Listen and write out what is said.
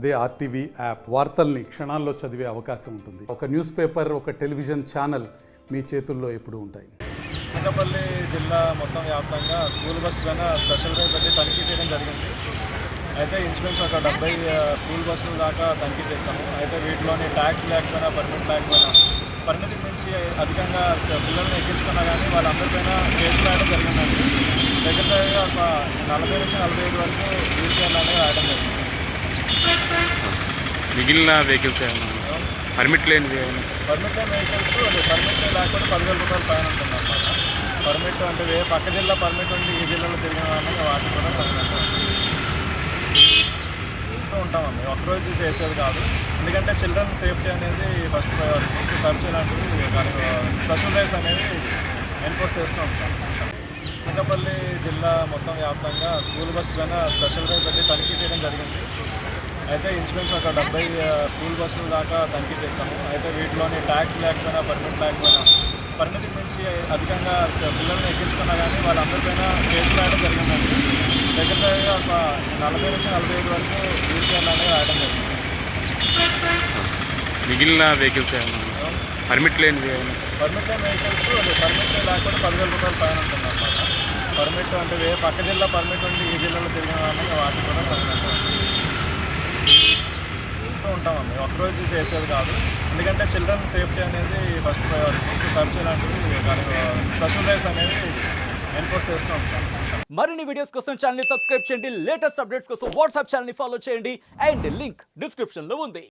అదే RTV app వార్తల్ని క్షణాల్లో చదివే అవకాశం ఉంటుంది. ఒక న్యూస్ పేపర్, ఒక టెలివిజన్ ఛానల్ మీ చేతుల్లో ఎప్పుడూ ఉంటాయి. అనకాపల్లి జిల్లా మొత్తం వ్యాప్తంగా స్కూల్ బస్సు పైన స్పెషల్ డ్రైవ్ పెట్టి తనిఖీ చేయడం జరిగింది. అయితే ఇంచుమించు ఒక 70 స్కూల్ బస్సుల దాకా తనిఖీ చేశాము. అయితే వీటిలోని ట్యాక్స్ లేకపోయినా, పర్మిట్ లేకపోయినా, పరిమితికి మించి అధికంగా పిల్లల్ని ఎక్కించుకున్నా కానీ వాళ్ళందరిపైన కేసులు రాయడం జరిగిందండి. దగ్గరగా ఒక 40 నుంచి 45 వరకు ఈసీఎల్ అనేది రాయడం జరిగింది. మిగిలిన వెహికల్స్ పర్మిట్ లేని వెహికల్స్ పర్మిట్ లేకపోతే 10,000 రూపాయలు ఫైన్ ఉంటుంది అన్నమాట. పర్మిట్ అంటే పక్క జిల్లా పర్మిట్ ఉండి ఈ జిల్లాలో తిరిగిన వాళ్ళని వాటికి కూడా ఫైన్ ఉంటామండి. ఒక్కరోజు చేసేది కాదు, ఎందుకంటే చిల్డ్రన్ సేఫ్టీ అనేది ఫస్ట్ ప్రయారిటీ. ఖర్చు ఇలాంటివి స్పెషల్ డ్రైవ్స్ అనేవి ఎన్ఫోర్స్ చేస్తూ ఉంటాం. అనకాపల్లి జిల్లా మొత్తం వ్యాప్తంగా స్కూల్ బస్సు పైన స్పెషల్ డ్రైవ్ పెట్టి తనిఖీ చేయడం జరిగింది. అయితే ఇంచుమించు ఒక 70 స్కూల్ బస్సుల దాకా తనిఖీ చేశాము. అయితే వీటిలోని ట్యాక్స్ లేకపోయినా, పర్మిట్ లేకపోయినా, పరిమితికి మించి అధికంగా పిల్లల్ని ఎక్కించుకున్నా కానీ వాళ్ళందరిపైన కేసులు రాయడం జరిగిందండి. దగ్గరగా ఒక 40 నుంచి 45 వరకు ఈసీఎల్ అనేది రాయడం జరిగింది. మిగిలిన వెహికల్స్ పర్మిట్ లేని వెహికల్స్ పర్మిట్ లేకపోతే 10,000 రూపాయలు ఫైన్ ఉంటుంది అన్నమాట. పర్మిట్ అంటే పక్క జిల్లా పర్మిట్ ఉండి ఈ జిల్లాలో తిరిగిన వాళ్ళని వాటికి కూడా ఫైన్ ఉంటామండి. ఒక్కరోజు చేసేది కాదు, ఎందుకంటే చిల్డ్రన్ సేఫ్టీ అనేది ఫస్ట్ ప్రయారిటీ. ఖర్చు ఇలాంటివి స్పెషల్ డ్రైవ్స్ అనేవి ఎన్ఫోర్స్ చేస్తూ ఉంటాం. మరిన్ని వీడియోస్ కోసం ఛానల్ ని సబ్స్క్రైబ్ చేయండి. లేటెస్ట్ అప్డేట్స్ కోసం వాట్సాప్ ఛానల్ ని ఫాలో చేయండి. అండ్ లింక్ డిస్క్రిప్షన్ లో ఉంది.